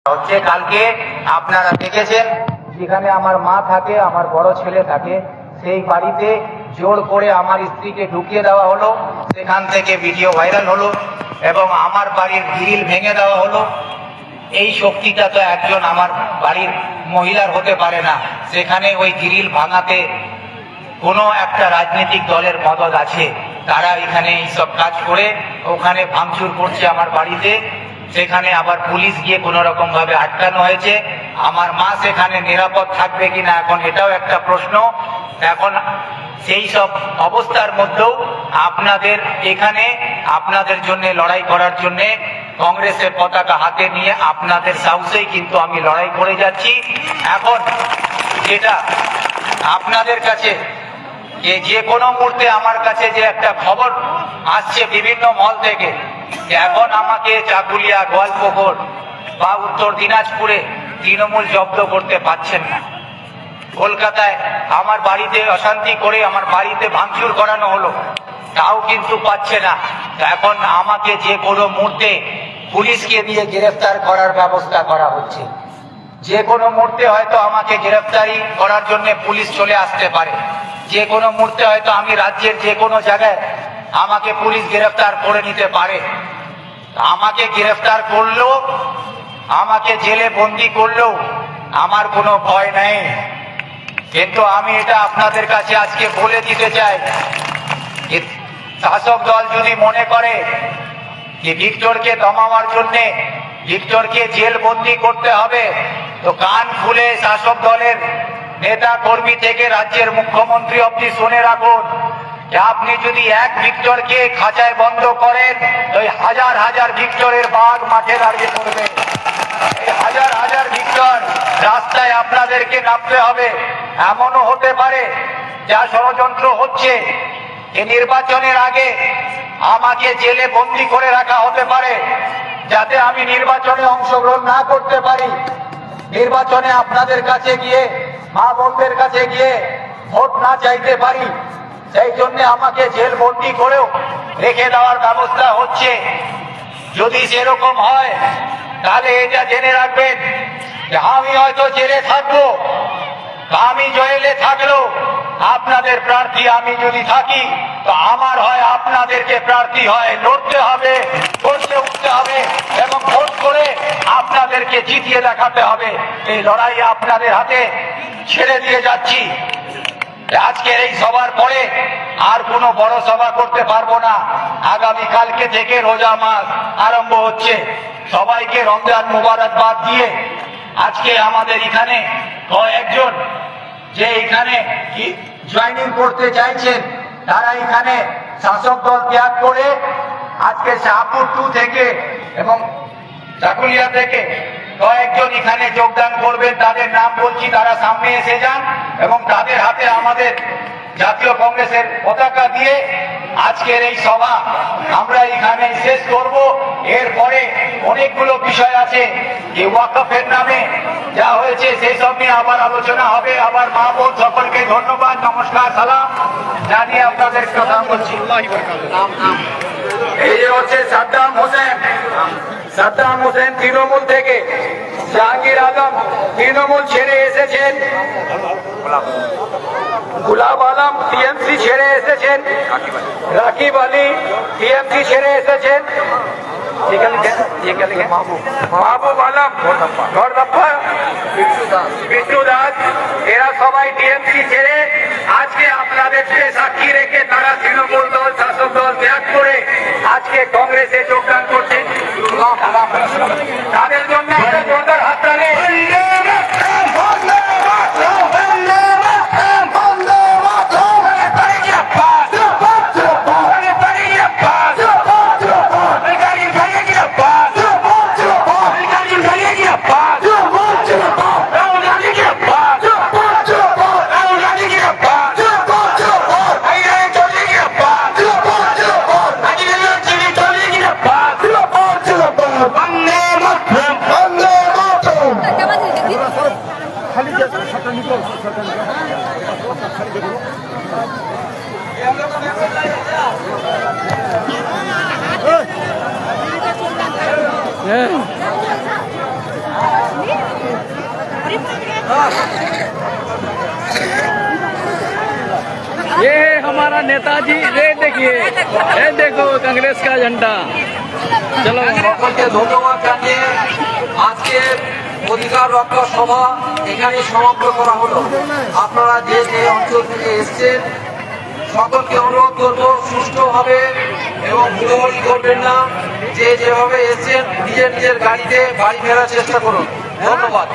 হচ্ছে কালকে আপনারা দেখেছেন যেখানে আমার মা থাকে, আমার বড় ছেলে থাকে, সেই বাড়িতে জোর করে আমার স্ত্রীকে ঢুকিয়ে দেওয়া হলো। সেখান থেকে ভিডিও ভাইরাল হলো এবং আমার বাড়ির গ্রিল ভেঙে দেওয়া হলো। এই শক্তিটা তো একজন আমার বাড়ির মহিলার হতে পারে না। সেখানে ওই গ্রিল ভাঙাতে কোনো একটা রাজনৈতিক দলের মদদ আছে, তারা এখানে এইসব কাজ করে ওখানে ভাঙচুর করছে আমার বাড়িতে। সেখানে আবার পুলিশ গিয়ে কোনো রকম ভাবে আটকানো হয়েছে। আমার মা সেখানে নিরাপদ থাকবে কিনা এখন এটাও একটা প্রশ্ন। এখন সেই সব অবস্থার মধ্যেও আপনাদের এখানে আপনাদের জন্য লড়াই করার জন্য কংগ্রেসের পতাকা হাতে নিয়ে আপনাদের সাহসেই কিন্তু আমি লড়াই করে যাচ্ছি। এখন যেটা আপনাদের কাছে যে কোনো মুহূর্তে আমার কাছে যে একটা খবর আসছে বিভিন্ন মহল থেকে, এখন আমাকে চাকুলিয়া, গোয়ালপুকুর বা উত্তর দিনাজপুরে তৃণমূল জব্দ করতে পারছেন না। কলকাতায় আমার বাড়িতে অশান্তি করে আমার বাড়িতে ভাঙচুর করানো হলো, তাও কিন্তু পাচ্ছে না। এখন আমাকে যে কোনো মুহূর্তে পুলিশকে দিয়ে গ্রেফতার করার ব্যবস্থা করা হচ্ছে। যে কোনো মুহূর্তে হয়তো আমাকে গ্রেফতারি করার জন্য পুলিশ চলে আসতে পারে। যে কোনো মুহূর্তে হয়তো আমি রাজ্যের যে কোনো জায়গায় আমাকে পুলিশ গ্রেফতার করে নিতে পারে। আমাকে গ্রেফতার করলেও, আমাকে জেলে বন্দি করলেও আমার কোনো ভয় নেই। কিন্তু আমি এটা আপনাদের কাছে আজকে বলে দিতে চাই, শাসক দল যদি মনে করে যে ভিক্টরকে দমাবার জন্য ভিক্টরকে জেল বন্দি করতে হবে, তো কান খুলে শাসক দলের নেতা কর্মী থেকে রাজ্যের মুখ্যমন্ত্রী অবধি শুনে রাখুন যে আপনি যদি এক ভিক্টরকে খাঁচায় বন্ধ করেন, ওই হাজার হাজার ভিক্টরের বাঘ মাঠে দাঁড়িয়ে পড়বে। এই হাজার হাজার ভিক্টর রাস্তায় আপনাদেরকে নামতে হবে। এমনও হতে পারে যা ষড়যন্ত্র হচ্ছে, এই নির্বাচনের আগে আমাকে জেলে বন্দি করে রাখা হতে পারে যাতে আমি নির্বাচনে অংশগ্রহণ না করতে পারি। নির্বাচনে আপনাদের কাছে গিয়ে, মা বোনদের কাছে গিয়ে ভোট না চাইতে পারি, সেই জন্য আমাকে জেল বন্দি করেও রেখে দেওয়ার ব্যবস্থা হচ্ছে। যদি সেরকম হয় তাহলে এটা জেনে রাখবেন যে আমি হয়তো জেলে থাকবো, আমি জেলে থাকলেও আপনাদের প্রার্থী আমি যদি থাকি, তো আমার হয় আপনাদেরকে প্রার্থী হয় লড়তে হবে, করতে উঠতে হবে এবং ভোট করে আপনাদেরকে জিতিয়ে দেখাতে হবে। এই লড়াই আপনাদের হাতে ছেড়ে দিয়ে যাচ্ছি। আজকের এই সভার পরে আর কোনো বড় সভা করতে পারবো না। আগামী কালকে থেকে রোজা মাস আরম্ভ হচ্ছে। সবাইকে রমজান মুবারকবাদ দিয়ে আজকে আমাদের এখানে কয়েকজন যে এখানে জয়েনিং করতে চাইছেন, তারা এখানে শাসক দল ত্যাগ করে আজকে শাহপুর 2 থেকে এবং চাকুলিয়া থেকে কয়েকজন এখানে যোগদান করবেন। তাদের নাম বলছি, তারা সামনে এসে যান এবং তাদের হাতে আমাদের জাতীয় কংগ্রেসের পতাকা দিয়ে আজকের এই সভা আমরা এখানে শেষ করব। এরপরে অনেকগুলো বিষয় আছে যে ওয়াকফের নামে যা হয়েছে সেই সব নিয়ে আবার আলোচনা হবে। আবার মা বোন সকলকে ধন্যবাদ, নমস্কার, সালাম জানিয়ে আপনাদের কথা বলছি। এই যে হচ্ছে সাদ্দাম হোসেন, সাদ্দাম হোসেন তৃণমূল থেকে, জাহাঙ্গীর আলম তৃণমূল ছেড়ে এসেছেন, গুলাব আলম টিএমসি ছেড়ে এসেছেন, রাকিব আলী টিএমসি ছেড়ে এসেছেন, মাহবুব আলম গড়দপ্পা, বিট্টু দাস, এরা সবাই টিএমসি ছেড়ে আজকে আপনাদেরকে সাক্ষী রেখে তারা তৃণমূল দল, শাসক দল ত্যাগ করে আজকে কংগ্রেসে যোগদান করছে। তাদের জন্য জোরদার হাততালি। Yeah. ये है हमारा नेताजी, ये देखिए, ये देखो कांग्रेस का झंडा। चलो সকলকে ধন্যবাদ জানিয়ে আজকে অধিকার রক্ষা সভা এখানে সমাপ্ত করা হলো। আপনারা যে যে অঞ্চল থেকে এসছেন সকলকে অনুরোধ করব সুষ্ঠুভাবে এবং হুড়োহুড়ি করবেন না। যে যেভাবে এসছেন নিজের নিজের গাড়িতে বাড়ি ফেরার চেষ্টা করুন। ধন্যবাদ।